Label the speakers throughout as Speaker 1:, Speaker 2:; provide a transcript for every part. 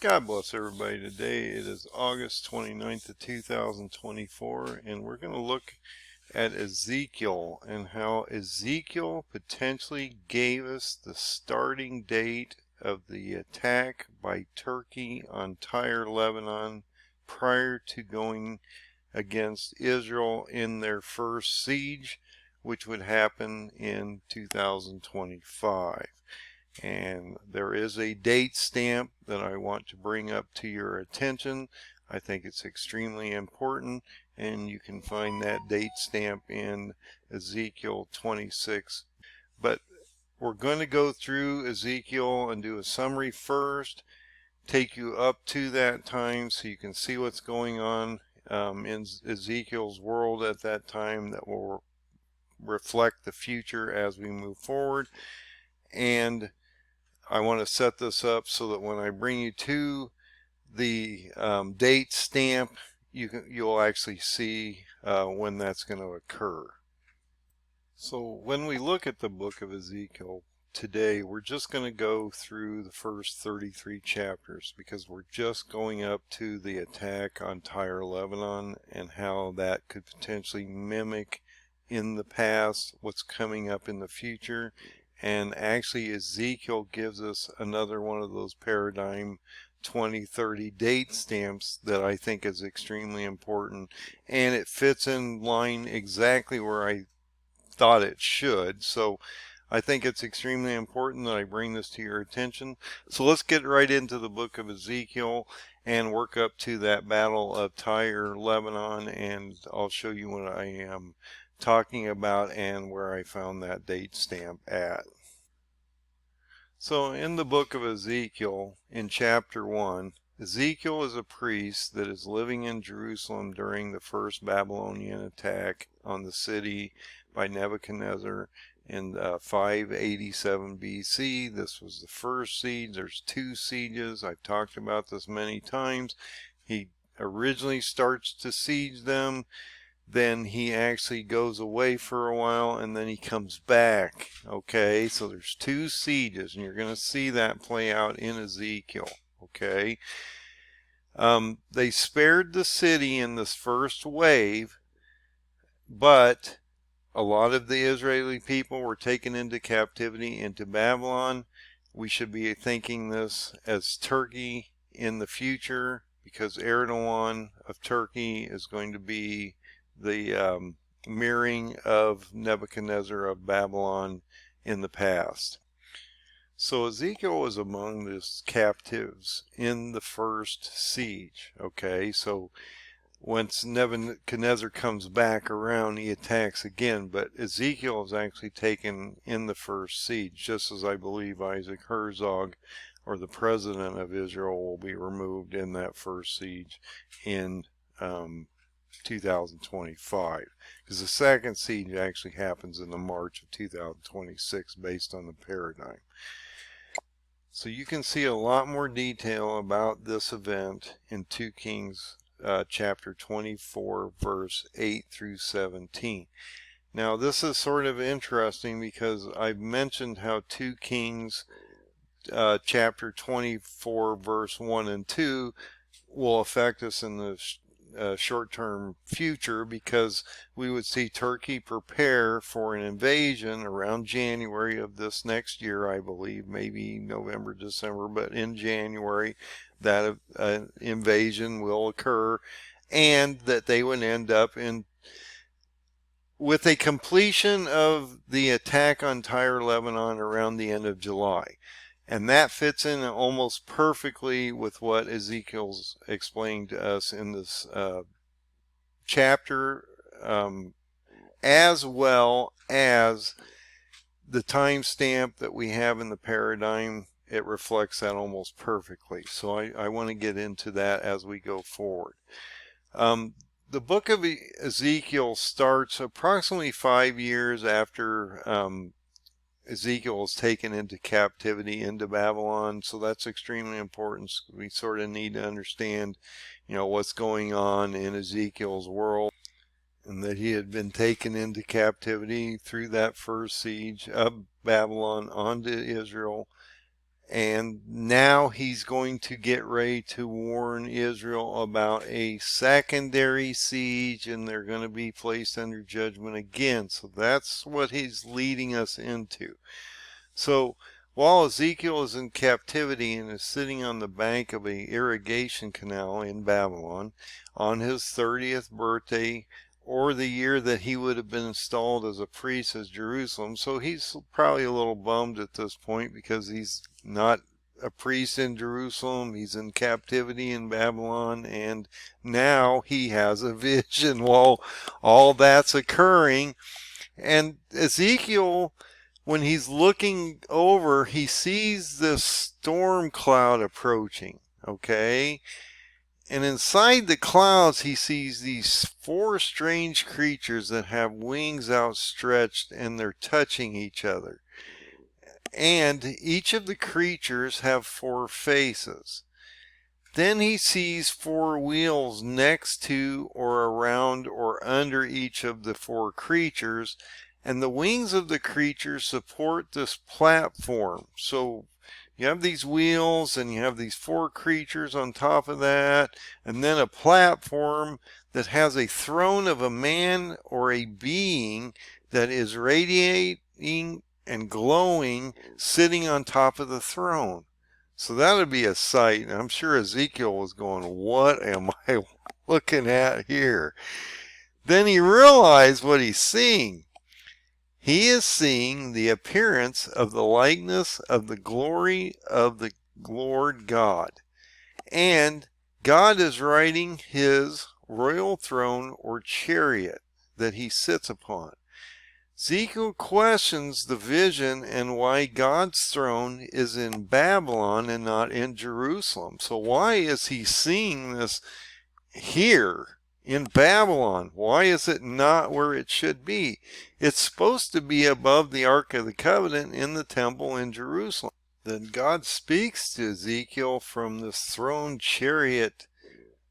Speaker 1: God bless everybody. Today it is August 29th of 2024, and we're going to look at Ezekiel and how Ezekiel potentially gave us the starting date of the attack by Turkey on Tyre, Lebanon, prior to going against Israel in their first siege, which would happen in 2025. And there is a date stamp that I want to bring up to your attention. I think it's extremely important, and you can find that date stamp in Ezekiel 26. But we're going to go through Ezekiel and do a summary first, take you up to that time so you can see what's going on in Ezekiel's world at that time that will reflect the future as we move forward. And I want to set this up so that when I bring you to the date stamp, you'll actually see when that's going to occur. So when we look at the book of Ezekiel today, we're just going to go through the first 33 chapters because we're just going up to the attack on Tyre, Lebanon, and how that could potentially mimic in the past what's coming up in the future. And actually Ezekiel gives us another one of those paradigm 2030 date stamps that I think is extremely important, and it fits in line exactly where I thought it should. So I think it's extremely important that I bring this to your attention. So let's get right into the book of Ezekiel and work up to that battle of Tyre, Lebanon, and I'll show you what I am talking about and where I found that date stamp at. So in the book of Ezekiel, in chapter 1, Ezekiel is a priest that is living in Jerusalem during the first Babylonian attack on the city by Nebuchadnezzar in 587 BC. This was the first siege. There's two sieges. I've talked about this many times. He originally starts to siege them. Then he actually goes away for a while, and then he comes back. Okay, so there's two sieges, and you're going to see that play out in Ezekiel. Okay, they spared the city in this first wave, but a lot of the Israeli people were taken into captivity into Babylon. We should be thinking this as Turkey in the future, because Erdogan of Turkey is going to be the mirroring of Nebuchadnezzar of Babylon in the past. So Ezekiel was among the captives in the first siege. Okay, so once Nebuchadnezzar comes back around, he attacks again, but Ezekiel is actually taken in the first siege, just as I believe Isaac Herzog, or the president of Israel, will be removed in that first siege in 2025, because the second siege actually happens in the March of 2026 based on the paradigm. So you can see a lot more detail about this event in 2 Kings chapter 24 verse 8 through 17. Now this is sort of interesting because I've mentioned how 2 Kings chapter 24 verse 1 and 2 will affect us in the short-term future, because we would see Turkey prepare for an invasion around January of this next year, I believe, maybe November, December, but in January that invasion will occur, and that they would end up with a completion of the attack on Tyre, Lebanon around the end of July. And that fits in almost perfectly with what Ezekiel's explained to us in this chapter, as well as the timestamp that we have in the paradigm. It reflects that almost perfectly. So I want to get into that as we go forward. The book of Ezekiel starts approximately 5 years after Ezekiel is taken into captivity into Babylon. So that's extremely important. We sort of need to understand, what's going on in Ezekiel's world, and that he had been taken into captivity through that first siege of Babylon onto Israel, And now he's going to get ready to warn Israel about a secondary siege, and they're going to be placed under judgment again. So that's what he's leading us into. So while Ezekiel is in captivity and is sitting on the bank of an irrigation canal in Babylon on his 30th birthday, or the year that he would have been installed as a priest as Jerusalem. So he's probably a little bummed at this point because he's not a priest in Jerusalem. He's in captivity in Babylon, and now he has a vision while all that's occurring. And Ezekiel, when he's looking over, he sees this storm cloud approaching, okay? And inside the clouds, he sees these 4 strange creatures that have wings outstretched, and they're touching each other. And each of the creatures have 4 faces. Then he sees 4 wheels next to or around or under each of the 4 creatures, and the wings of the creatures support this platform. So you have these wheels, and you have these 4 creatures on top of that, and then a platform that has a throne of a man or a being that is radiating and glowing, sitting on top of the throne. So that would be a sight, and I'm sure Ezekiel was going, what am I looking at here? Then he realized what he's seeing. He is seeing the appearance of the likeness of the glory of the Lord God. And God is riding his royal throne or chariot that he sits upon. Ezekiel questions the vision and why God's throne is in Babylon and not in Jerusalem. So why is he seeing this here in Babylon? Why is it not where it should be? It's supposed to be above the Ark of the Covenant in the temple in Jerusalem. Then God speaks to Ezekiel from this throne chariot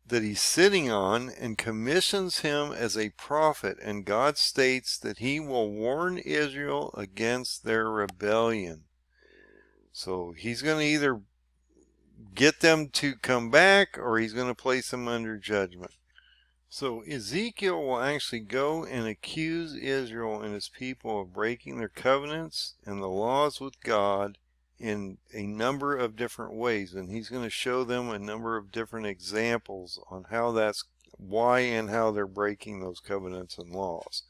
Speaker 1: that he's sitting on and commissions him as a prophet, and God states that he will warn Israel against their rebellion. So he's going to either get them to come back, or he's going to place them under judgment. So Ezekiel will actually go and accuse Israel and his people of breaking their covenants and the laws with God in a number of different ways, and he's going to show them a number of different examples on how that's why and how they're breaking those covenants and laws.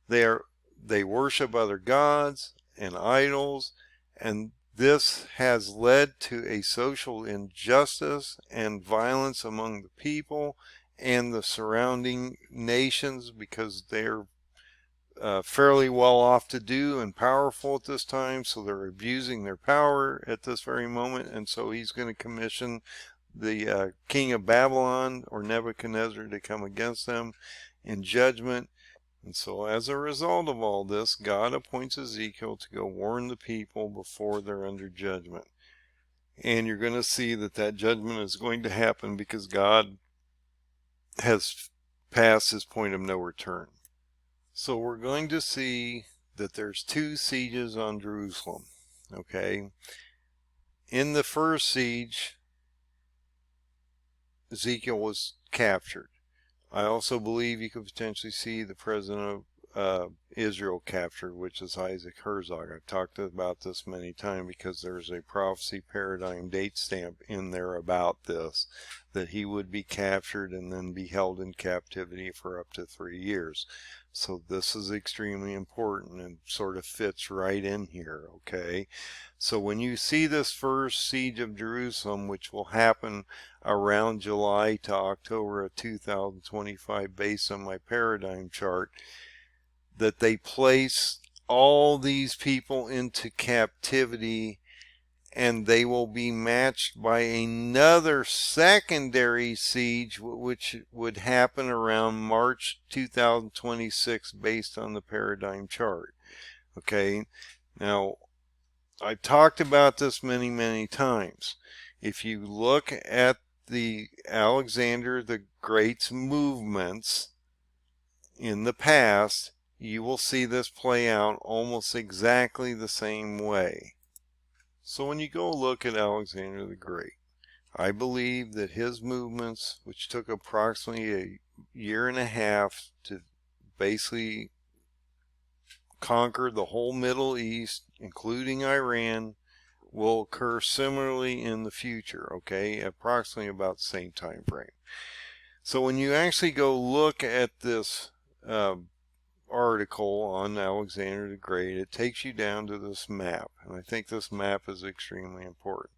Speaker 1: They worship other gods and idols, and this has led to a social injustice and violence among the people and the surrounding nations, because they're fairly well off to do and powerful at this time, so they're abusing their power at this very moment. And so he's going to commission the king of Babylon, or Nebuchadnezzar, to come against them in judgment. And so as a result of all this, God appoints Ezekiel to go warn the people before they're under judgment. And you're going to see that that judgment is going to happen because God has passed his point of no return. So we're going to see that there's 2 sieges on Jerusalem, okay? In the first siege, Ezekiel was captured. I also believe you could potentially see the president of Israel captured, which is Isaac Herzog. I've talked about this many times because there's a prophecy paradigm date stamp in there about this, that he would be captured and then be held in captivity for up to 3 years. So this is extremely important and sort of fits right in here, okay? So when you see this first siege of Jerusalem, which will happen around July to October of 2025 based on my paradigm chart, that they place all these people into captivity, and they will be matched by another secondary siege, which would happen around March 2026 based on the paradigm chart. Okay, now I've talked about this many times. If you look at the Alexander the Great's movements in the past, you will see this play out almost exactly the same way. So when you go look at Alexander the Great, I believe that his movements, which took approximately a year and a half to basically conquer the whole Middle East, including Iran, will occur similarly in the future, okay, approximately about the same time frame. So when you actually go look at this article on Alexander the Great, it takes you down to this map, and I think this map is extremely important.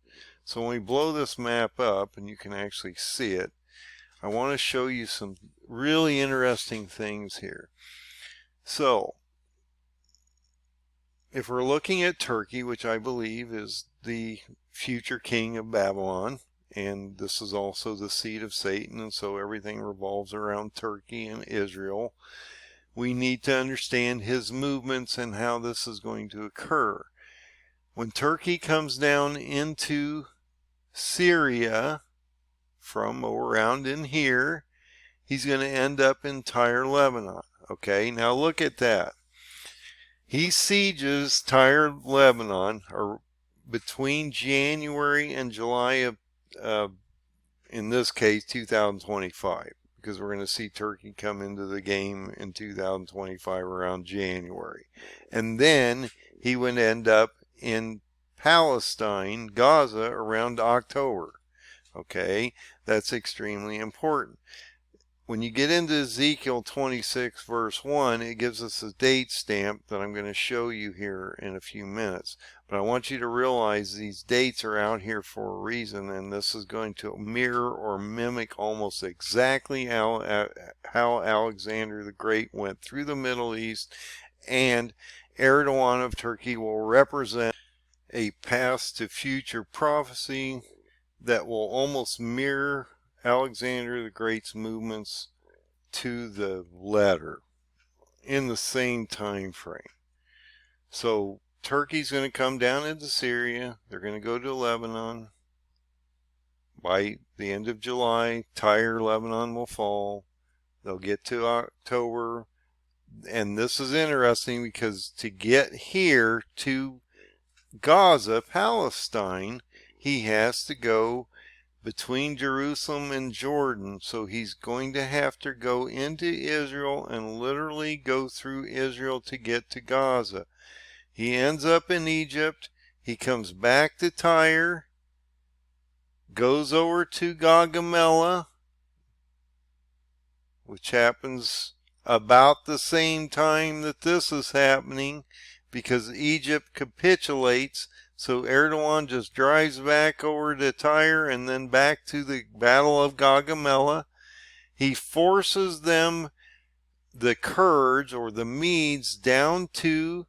Speaker 1: So when we blow this map up and you can actually see it, I want to show you some really interesting things here. So if we're looking at Turkey, which I believe is the future king of Babylon, and this is also the seat of Satan, and so everything revolves around Turkey and Israel, we need to understand his movements and how this is going to occur. When Turkey comes down into Syria from around in here, he's going to end up in Tyre, Lebanon. Okay, now look at that. He sieges Tyre, Lebanon, or between January and July of in this case, 2025, because we're going to see Turkey come into the game in 2025 around January. And then he would end up in Palestine, Gaza, around October. Okay, that's extremely important. When you get into Ezekiel 26 verse 1, it gives us a date stamp that I'm going to show you here in a few minutes. But I want you to realize these dates are out here for a reason, and this is going to mirror or mimic almost exactly how Alexander the Great went through the Middle East, and Erdogan of Turkey will represent a past to future prophecy that will almost mirror Alexander the Great's movements to the letter in the same time frame. So Turkey's going to come down into Syria. They're going to go to Lebanon. By the end of July, Tyre, Lebanon will fall. They'll get to October. And this is interesting because to get here to Gaza, Palestine, he has to go between Jerusalem and Jordan, so he's going to have to go into Israel and literally go through Israel to get to Gaza. He ends up in Egypt. He comes back to Tyre, goes over to Gaugamela, which happens about the same time that this is happening, because Egypt capitulates. So Erdogan just drives back over to Tyre and then back to the Battle of Gaugamela. He forces them, the Kurds or the Medes, down to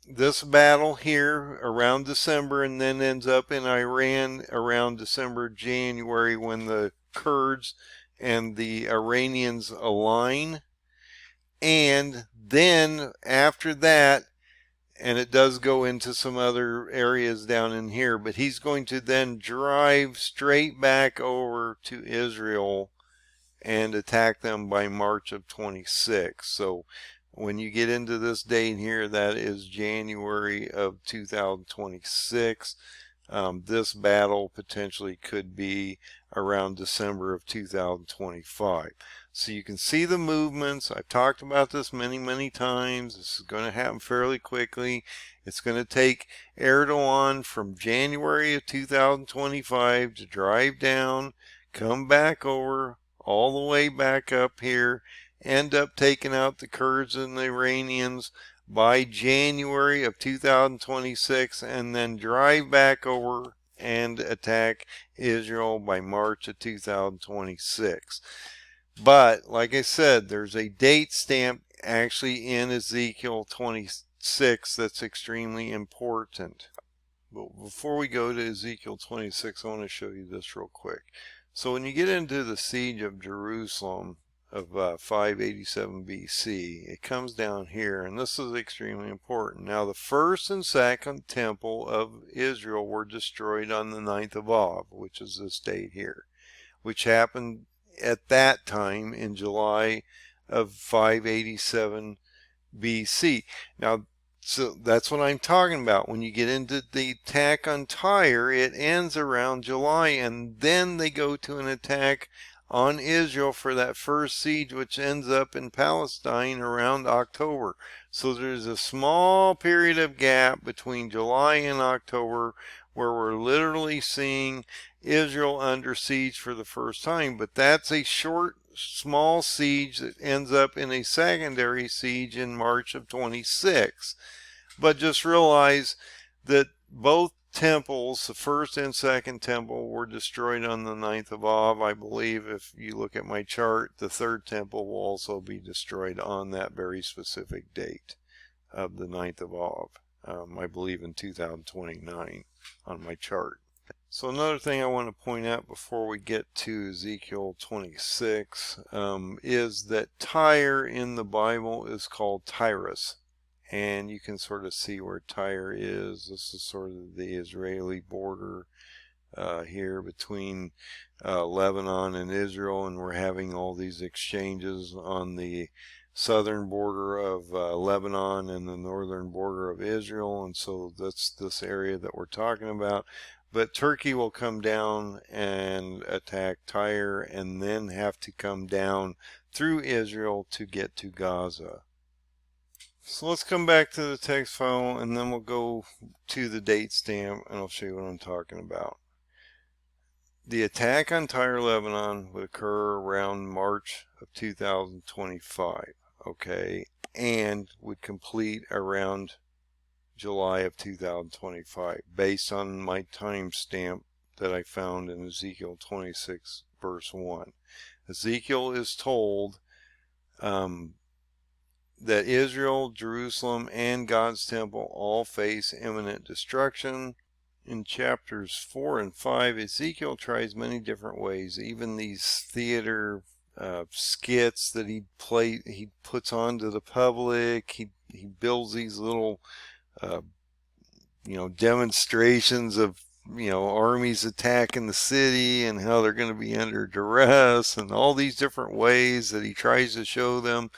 Speaker 1: this battle here around December, and then ends up in Iran around December, January, when the Kurds and the Iranians align. And then after that, and it does go into some other areas down in here, but he's going to then drive straight back over to Israel and attack them by March of 26. So when you get into this date here, that is January of 2026. This battle potentially could be around December of 2025. So you can see the movements. I've talked about this many times. This is going to happen fairly quickly. It's going to take Erdogan from January of 2025 to drive down, come back over, all the way back up here, end up taking out the Kurds and the Iranians by January of 2026, and then drive back over and attack Israel by March of 2026. But like I said, there's a date stamp actually in Ezekiel 26 that's extremely important. But before we go to Ezekiel 26, I want to show you this real quick. So when you get into the siege of Jerusalem of 587 BC, it comes down here, and this is extremely important. Now the first and second temple of Israel were destroyed on the 9th of Av, which is this date here, which happened at that time in July of 587 BC. Now So that's what I'm talking about. When you get into the attack on Tyre, it ends around July, and then they go to an attack on Israel for that first siege, which ends up in Palestine around October. So there's a small period of gap between July and October where we're literally seeing Israel under siege for the first time. But that's a short, small siege that ends up in a secondary siege in March of 26. But just realize that both temples, the first and second temple, were destroyed on the 9th of Av. I believe if you look at my chart, the third temple will also be destroyed on that very specific date of the 9th of Av. I believe in 2029 on my chart. So another thing I want to point out before we get to Ezekiel 26 is that Tyre in the Bible is called Tyrus. And you can sort of see where Tyre is. This is sort of the Israeli border here between Lebanon and Israel, and we're having all these exchanges on the southern border of Lebanon and the northern border of Israel, and so that's this area that we're talking about. But Turkey will come down and attack Tyre and then have to come down through Israel to get to Gaza. So let's come back to the text file, and then we'll go to the date stamp, and I'll show you what I'm talking about. The attack on Tyre, Lebanon would occur around March of 2025, okay, and would complete around July of 2025, based on my time stamp that I found in Ezekiel 26, verse 1. Ezekiel is told that Israel, Jerusalem, and God's temple all face imminent destruction. In chapters 4 and 5, Ezekiel tries many different ways, even these theater skits that he puts on to the public. He builds these little demonstrations of armies attacking the city and how they're going to be under duress, and all these different ways that he tries to show them.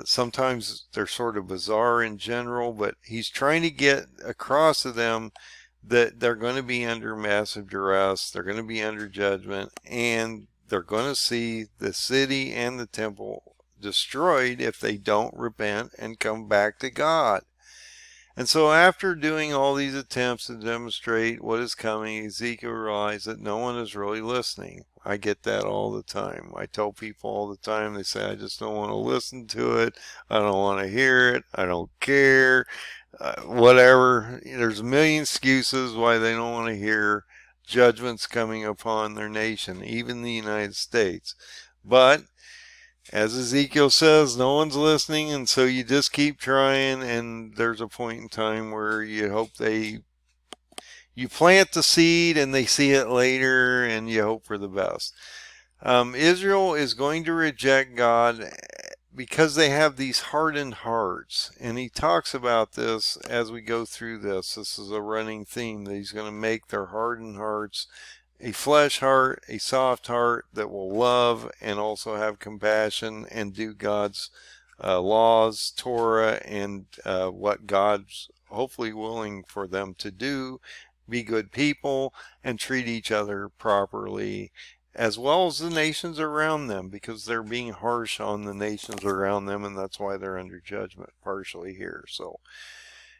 Speaker 1: Sometimes they're sort of bizarre in general, but he's trying to get across to them that they're going to be under massive duress, they're going to be under judgment, and they're going to see the city and the temple destroyed if they don't repent and come back to God. And so after doing all these attempts to demonstrate what is coming, Ezekiel realized that no one is really listening. I get that all the time. I tell people all the time, they say, I just don't want to listen to it. I don't want to hear it. I don't care. Whatever. There's a million excuses why they don't want to hear judgments coming upon their nation, even the United States. But as Ezekiel says, no one's listening, and so you just keep trying, and there's a point in time where you hope you plant the seed and they see it later, and you hope for the best. Israel is going to reject God because they have these hardened hearts, and he talks about this as we go through this. This is a running theme, that he's going to make their hardened hearts a flesh heart, a soft heart that will love and also have compassion and do God's laws, Torah, and what God's hopefully willing for them to do, be good people, and treat each other properly, as well as the nations around them, because they're being harsh on the nations around them, and that's why they're under judgment partially here. So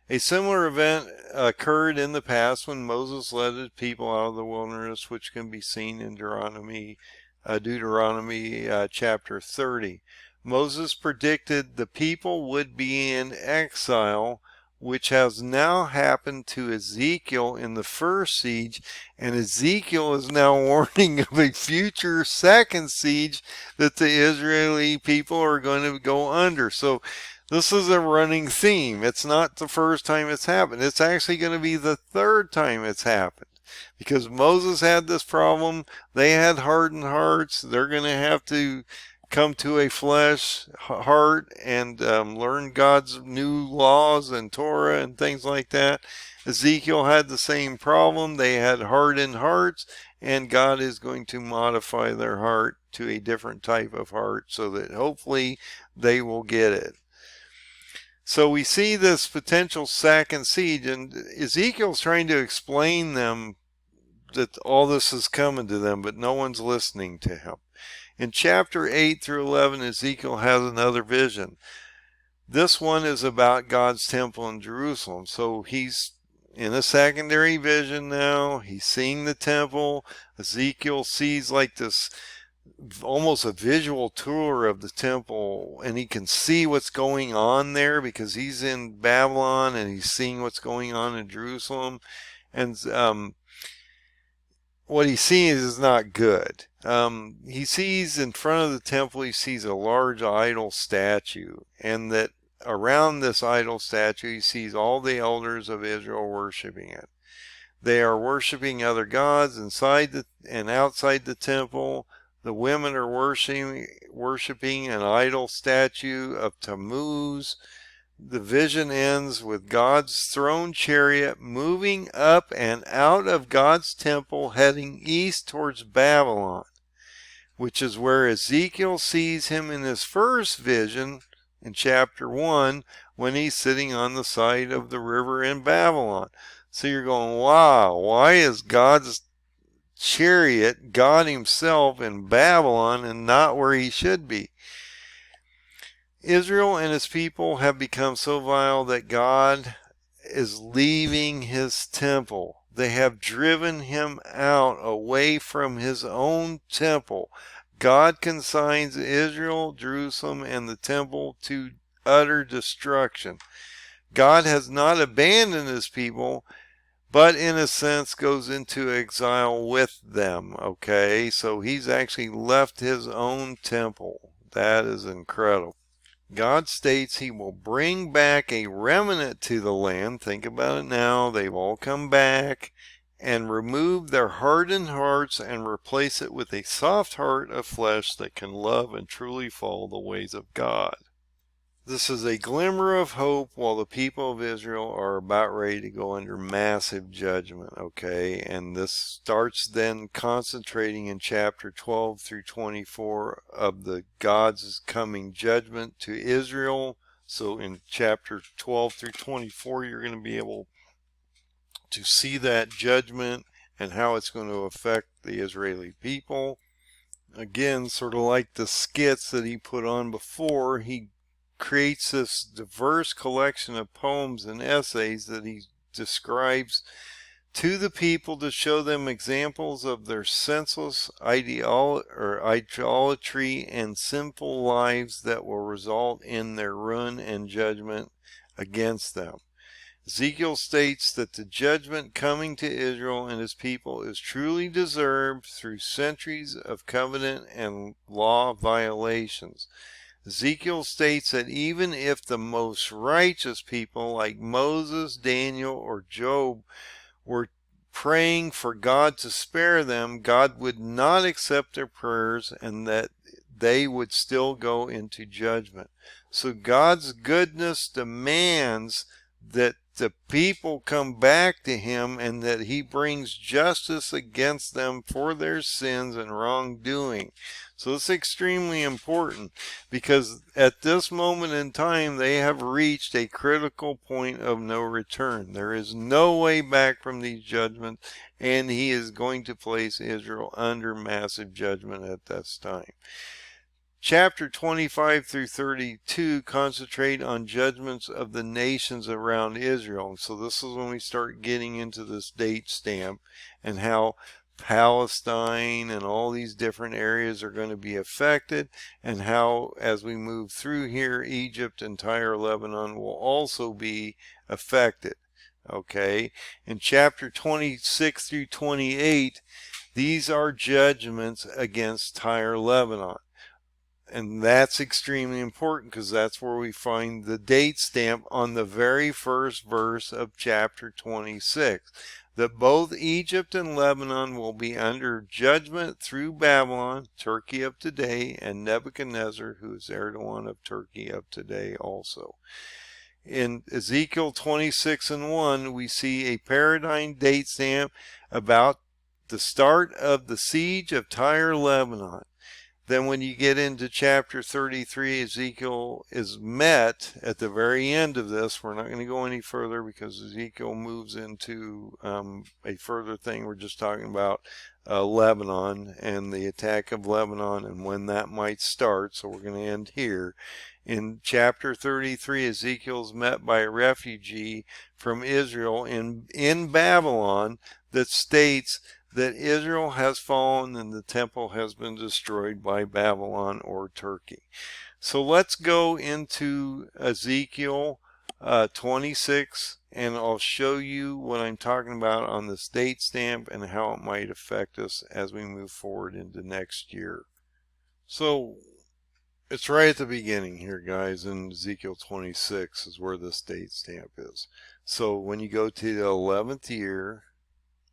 Speaker 1: a similar event occurred in the past when Moses led his people out of the wilderness, which can be seen in Deuteronomy chapter 30. Moses predicted the people would be in exile, which has now happened to Ezekiel in the first siege, and Ezekiel is now warning of a future second siege that the Israeli people are going to go under. So this is a running theme. It's not the first time it's happened. It's actually going to be the third time it's happened, because Moses had this problem. They had hardened hearts. They're going to have to come to a flesh heart and learn God's new laws and Torah and things like that. Ezekiel had the same problem. They had hardened hearts, and God is going to modify their heart to a different type of heart so that hopefully they will get it. So we see this potential second siege, and Ezekiel's trying to explain them that all this is coming to them, but no one's listening to him. In chapter 8 through 11, Ezekiel has another vision. This one is about God's temple in Jerusalem. So he's in a secondary vision now. He's seeing the temple. Ezekiel sees like this, almost a visual tour of the temple, and he can see what's going on there because he's in Babylon and he's seeing what's going on in Jerusalem. And what he sees is not good. He sees in front of the temple, he sees a large idol statue, and that around this idol statue, he sees all the elders of Israel worshiping it. They are worshiping other gods inside and outside the temple. The women are worshiping an idol statue of Tammuz. The vision ends with God's throne chariot moving up and out of God's temple, heading east towards Babylon, which is where Ezekiel sees him in his first vision in chapter 1 when he's sitting on the side of the river in Babylon. So you're going, wow, why is God's chariot, God himself, in Babylon and not where he should be? Israel and his people have become so vile that God is leaving his temple. They have driven him out away from his own temple. God consigns Israel, Jerusalem, and the temple to utter destruction. God has not abandoned his people, but in a sense goes into exile with them. Okay, so he's actually left his own temple. That is incredible. God states he will bring back a remnant to the land. Think about it now. They've all come back, and remove their hardened hearts and replace it with a soft heart of flesh that can love and truly follow the ways of God. This is a glimmer of hope while the people of Israel are about ready to go under massive judgment, okay? And this starts then concentrating in chapter 12 through 24 of the God's coming judgment to Israel. So in chapter 12 through 24, you're going to be able to see that judgment and how it's going to affect the Israeli people. Again, sort of like the skits that he put on before, he creates this diverse collection of poems and essays that he describes to the people to show them examples of their senseless idolatry and sinful lives that will result in their ruin and judgment against them. Ezekiel states that the judgment coming to Israel and his people is truly deserved through centuries of covenant and law violations. Ezekiel states that even if the most righteous people like Moses, Daniel, or Job were praying for God to spare them, God would not accept their prayers and that they would still go into judgment. So God's goodness demands that the people come back to him and that he brings justice against them for their sins and wrongdoing. So it's extremely important because at this moment in time they have reached a critical point of no return. There is no way back from these judgments, and he is going to place Israel under massive judgment at this time. Chapter 25 through 32 concentrate on judgments of the nations around Israel. So this is when we start getting into this date stamp and how Palestine and all these different areas are going to be affected, and how as we move through here, Egypt and Tyre, Lebanon will also be affected. Okay, in chapter 26 through 28, these are judgments against Tyre, Lebanon. And that's extremely important because that's where we find the date stamp on the very first verse of chapter 26. That both Egypt and Lebanon will be under judgment through Babylon, Turkey of today, and Nebuchadnezzar, who is Erdogan of Turkey of today also. In Ezekiel 26:1, we see a paradigm date stamp about the start of the siege of Tyre, Lebanon. Then when you get into chapter 33, Ezekiel is met at the very end of this. We're not going to go any further because Ezekiel moves into a further thing. We're just talking about Lebanon and the attack of Lebanon and when that might start. So we're going to end here. In chapter 33, Ezekiel is met by a refugee from Israel in Babylon that states that Israel has fallen and the temple has been destroyed by Babylon or Turkey. So let's go into Ezekiel 26, and I'll show you what I'm talking about on this date stamp and how it might affect us as we move forward into next year. So it's right at the beginning here, guys, in Ezekiel 26 is where this date stamp is. So when you go to the 11th year,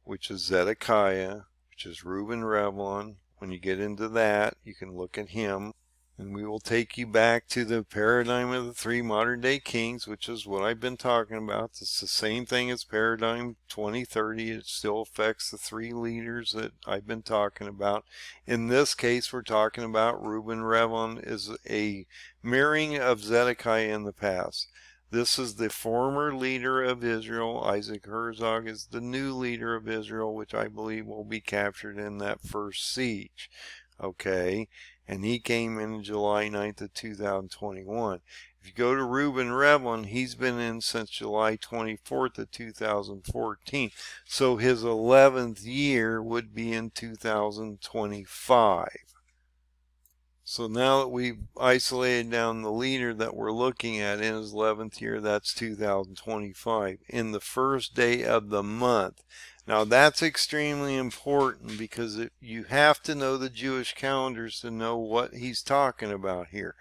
Speaker 1: which is Zedekiah, which is Reuven Rivlin. When you get into that, you can look at him. And we will take you back to the paradigm of the three modern day kings, which is what I've been talking about. It's the same thing as paradigm 2030. It still affects the three leaders that I've been talking about. In this case, we're talking about Reuven Rivlin is a mirroring of Zedekiah in the past. This is the former leader of Israel. Isaac Herzog is the new leader of Israel, which I believe will be captured in that first siege. Okay, and he came in July 9th of 2021. If you go to Reuven Rivlin, he's been in since July 24th of 2014. So his 11th year would be in 2025. So now that we've isolated down the leader that we're looking at in his 11th year, that's 2025, in the first day of the month. Now that's extremely important because you have to know the Jewish calendars to know what he's talking about here.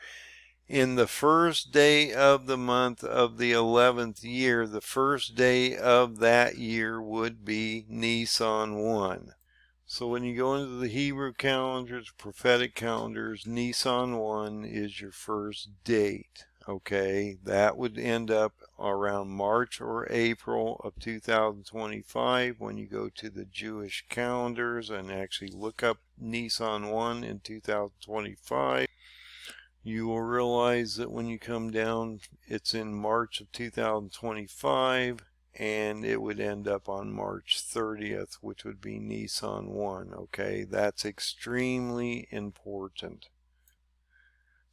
Speaker 1: In the first day of the month of the 11th year, the first day of that year would be Nisan 1. So when you go into the Hebrew calendars, prophetic calendars, Nisan 1 is your first date. Okay, that would end up around March or April of 2025 when you go to the Jewish calendars and actually look up Nisan 1 in 2025. You will realize that when you come down, it's in March of 2025. And it would end up on March 30th, which would be Nisan 1. Okay, that's extremely important.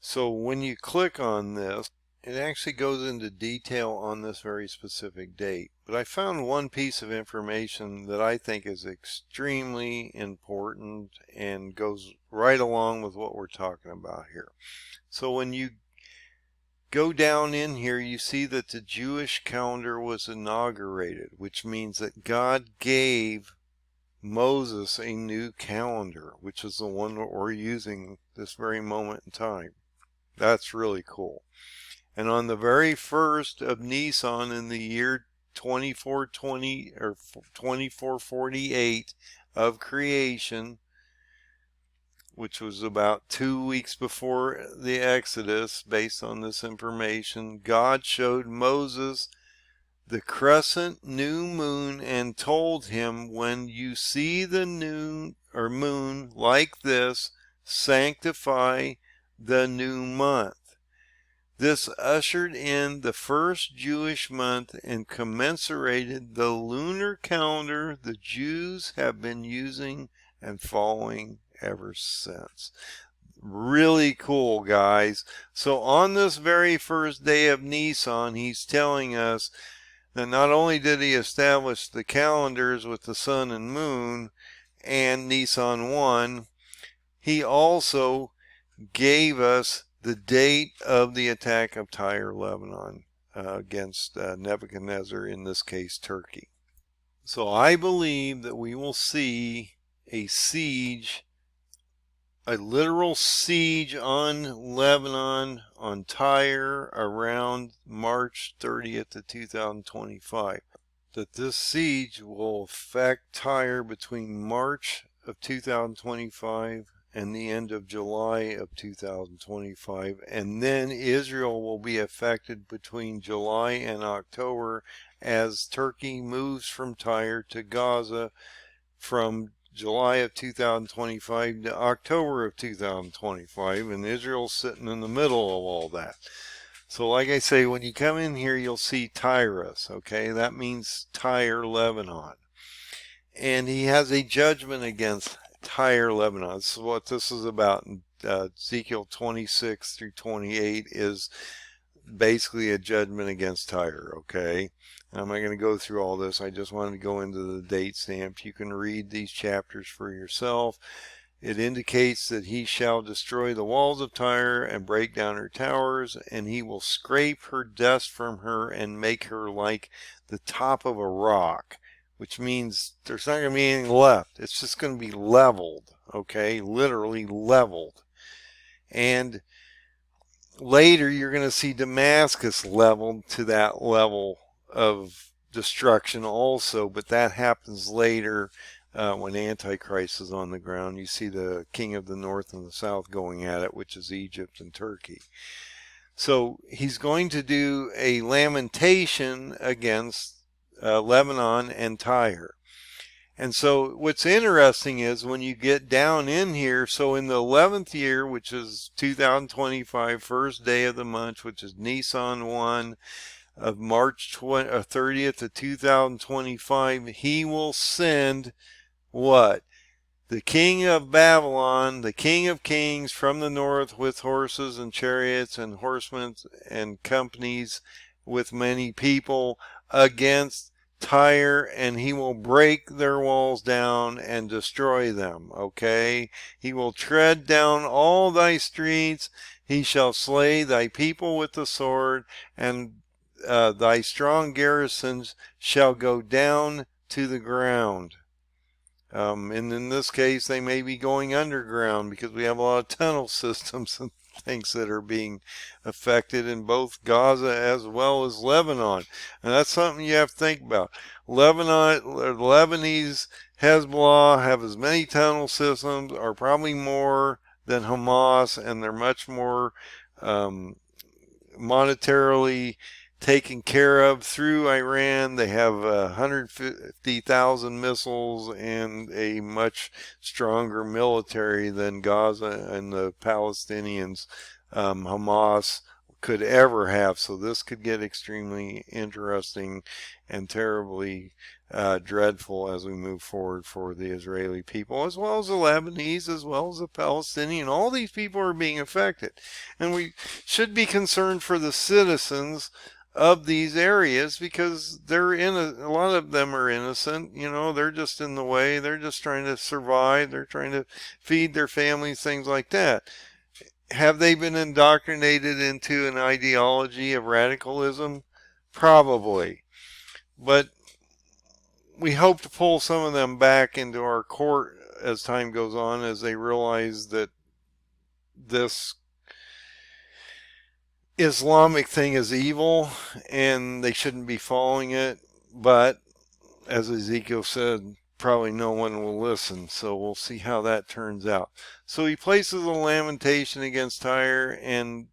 Speaker 1: So when you click on this, it actually goes into detail on this very specific date. But I found one piece of information that I think is extremely important and goes right along with what we're talking about here. So when you go down in here, you see that the Jewish calendar was inaugurated, which means that God gave Moses a new calendar, which is the one that we're using this very moment in time. That's really cool. And on the very first of Nisan in the year 2420 or 2448 of creation, which was about 2 weeks before the Exodus, based on this information, God showed Moses the crescent new moon and told him, when you see the moon like this, sanctify the new month. This ushered in the first Jewish month and commensurated the lunar calendar the Jews have been using and following ever since. Really cool, guys. So on this very first day of Nisan, he's telling us that not only did he establish the calendars with the sun and moon and Nisan 1, he also gave us the date of the attack of Tyre, Lebanon, against Nebuchadnezzar, in this case Turkey. So I believe that we will see a siege, a literal siege on Lebanon, on Tyre, around March 30th of 2025. That this siege will affect Tyre between March of 2025 and the end of July of 2025, and then Israel will be affected between July and October as Turkey moves from Tyre to Gaza from July of 2025 to October of 2025, and Israel's sitting in the middle of all that. So like I say, when you come in here, you'll see Tyre, okay? That means Tyre, Lebanon. And he has a judgment against Tyre, Lebanon. This is what this is about. Ezekiel 26 through 28 is basically a judgment against Tyre, okay? I'm not going to go through all this. I just wanted to go into the date stamp. You can read these chapters for yourself. It indicates that he shall destroy the walls of Tyre and break down her towers, and he will scrape her dust from her and make her like the top of a rock, which means there's not going to be anything left. It's just going to be leveled, okay? Literally leveled. And later you're going to see Damascus leveled to that level of destruction also, but that happens later when Antichrist is on the ground. You see the king of the north and the south going at it, which is Egypt and Turkey. So he's going to do a lamentation against Lebanon and Tyre. And so what's interesting is when you get down in here, so in the 11th year, which is 2025, first day of the month, which is Nisan 1 of March 30th of 2025, he will send what? The king of Babylon, the king of kings from the north with horses and chariots and horsemen and companies with many people against Tyre, and he will break their walls down and destroy them, okay? He will tread down all thy streets. He shall slay thy people with the sword, and thy strong garrisons shall go down to the ground. And in this case, they may be going underground because we have a lot of tunnel systems and things that are being affected in both Gaza as well as Lebanon. And that's something you have to think about. Lebanese Hezbollah have as many tunnel systems, or probably more than Hamas, and they're much more monetarily taken care of through Iran. They have 150,000 missiles and a much stronger military than Gaza and the Palestinians, Hamas, could ever have. So this could get extremely interesting and terribly dreadful as we move forward for the Israeli people, as well as the Lebanese, as well as the Palestinian. All these people are being affected, and we should be concerned for the citizens of these areas, because they're a lot of them are innocent. You know, they're just in the way. They're just trying to survive. They're trying to feed their families, things like that. Have they been indoctrinated into an ideology of radicalism? Probably. But we hope to pull some of them back into our court as time goes on, as they realize that this Islamic thing is evil and they shouldn't be following it. But as Ezekiel said, probably no one will listen. So we'll see how that turns out. So he places a lamentation against Tyre, and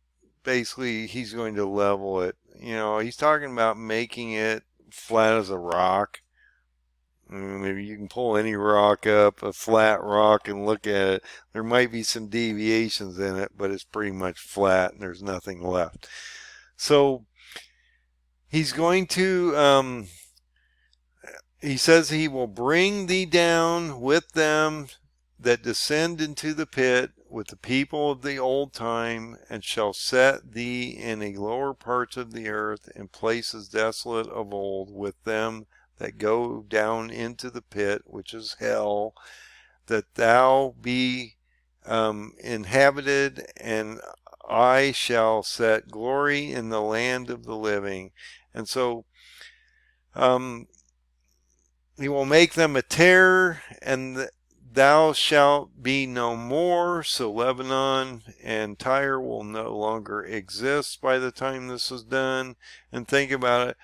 Speaker 1: basically he's going to level it. You know, he's talking about making it flat as a rock. Maybe you can pull any rock up, a flat rock, and look at it. There might be some deviations in it, but it's pretty much flat and there's nothing left. So he's going to, he says he will bring thee down with them that descend into the pit, with the people of the old time, and shall set thee in a lower parts of the earth, in places desolate of old, with them that go down into the pit, which is hell, that thou be inhabited, and I shall set glory in the land of the living. And so he will make them a terror, and thou shalt be no more. So Lebanon and Tyre will no longer exist by the time this is done. And think about it.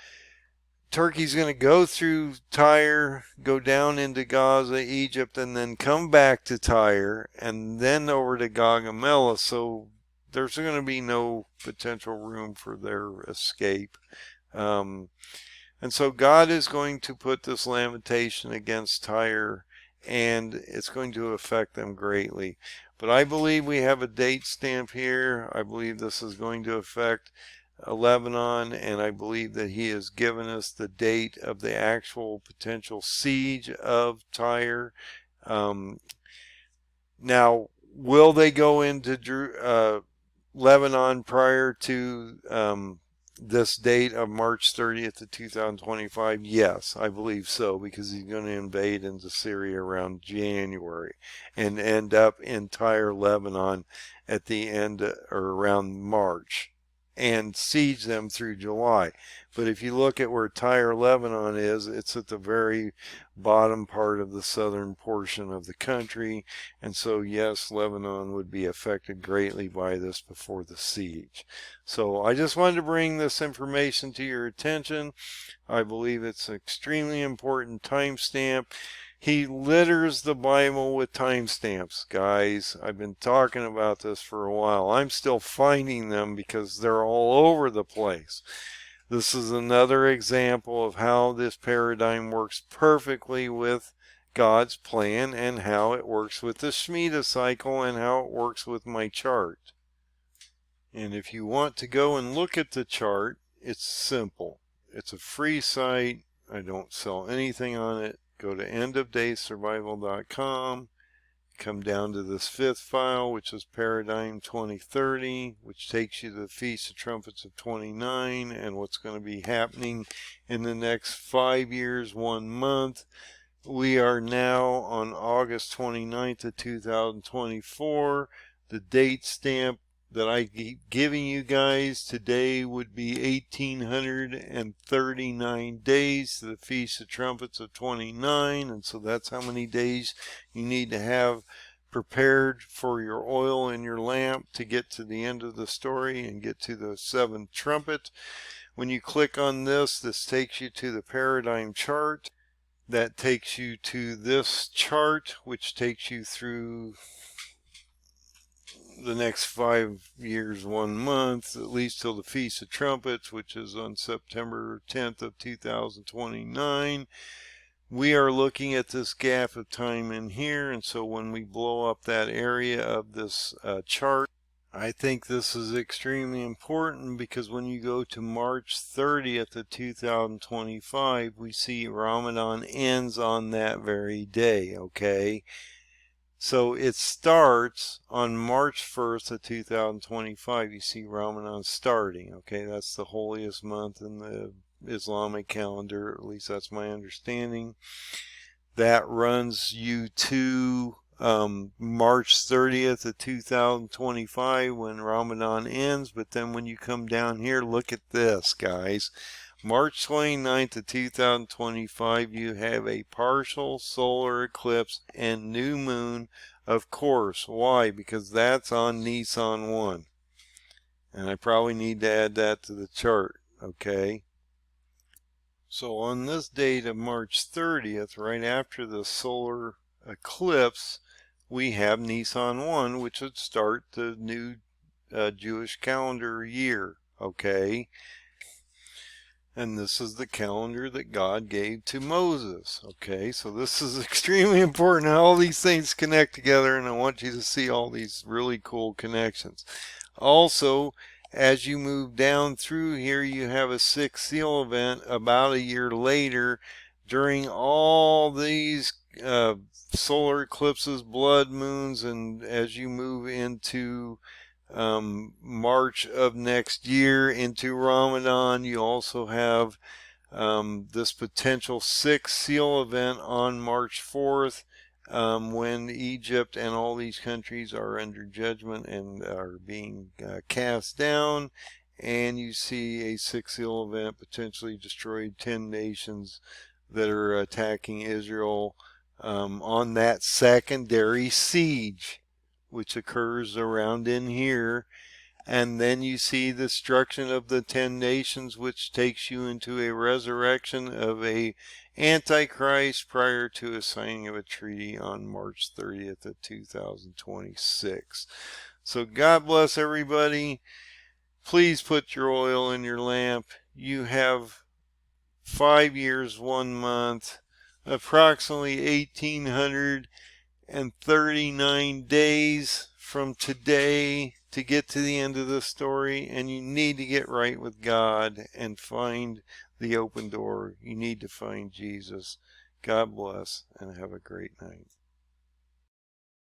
Speaker 1: Turkey's going to go through Tyre, go down into Gaza, Egypt, and then come back to Tyre, and then over to Gaugamela. So there's going to be no potential room for their escape. And so God is going to put this lamentation against Tyre and it's going to affect them greatly. But I believe we have a date stamp here. I believe this is going to affect Lebanon, and I believe that he has given us the date of the actual potential siege of Tyre. Now, will they go into Lebanon prior to this date of March 30th of 2025? Yes, I believe so, because he's going to invade into Syria around January and end up in Tyre, Lebanon at the end or around March and siege them through July. But if you look at where Tyre, Lebanon is, it's at the very bottom part of the southern portion of the country. And so, yes, Lebanon would be affected greatly by this before the siege. So I just wanted to bring this information to your attention. I believe it's an extremely important timestamp. He litters the Bible with timestamps, guys. I've been talking about this for a while. I'm still finding them because they're all over the place. This is another example of how this paradigm works perfectly with God's plan and how it works with the Shemitah cycle and how it works with my chart. And if you want to go and look at the chart, it's simple. It's a free site. I don't sell anything on it. Go to endofdaysurvival.com. Come down to this fifth file, which is Paradigm 2030, which takes you to the Feast of Trumpets of 29 and what's going to be happening in the next 5 years, 1 month. We are now on August 29th of 2024. The date stamp that I keep giving you guys today would be 1839 days to the Feast of Trumpets of 29, and so that's how many days you need to have prepared for your oil in your lamp to get to the end of the story and get to the seventh trumpet. When you click on this, this takes you to the paradigm chart. That takes you to this chart, which takes you through the next 5 years, 1 month, at least till the Feast of Trumpets, which is on September 10th of 2029. We are looking at this gap of time in here, and so when we blow up that area of this chart, I think this is extremely important because when you go to March 30th of 2025, we see Ramadan ends on that very day, okay? So it starts on March 1st of 2025. You see Ramadan starting, okay? That's the holiest month in the Islamic calendar, at least that's my understanding. That runs you to March 30th of 2025 when Ramadan ends. But then when you come down here, look at this, guys. March 29th of 2025, you have a partial solar eclipse and new moon, of course. Why? Because that's on Nisan 1. And I probably need to add that to the chart, okay? So on this date of March 30th, right after the solar eclipse, we have Nisan 1, which would start the new Jewish calendar year, okay? And this is the calendar that God gave to Moses, okay? So this is extremely important how all these things connect together, and I want you to see all these really cool connections. Also, as you move down through here, you have a sixth seal event about a year later during all these solar eclipses, blood moons, and as you move into March of next year into Ramadan, you also have this potential sixth seal event on March 4th when Egypt and all these countries are under judgment and are being cast down, and you see a sixth seal event potentially destroyed 10 nations that are attacking Israel on that secondary siege, which occurs around in here. And then you see the destruction of the 10 nations, which takes you into a resurrection of a Antichrist prior to a signing of a treaty on March 30th of 2026. So God bless everybody. Please put your oil in your lamp. You have 5 years, 1 month approximately 1,839 days from today to get to the end of the story, and you need to get right with God and find the open door. You need to find Jesus. God bless, and have a great night.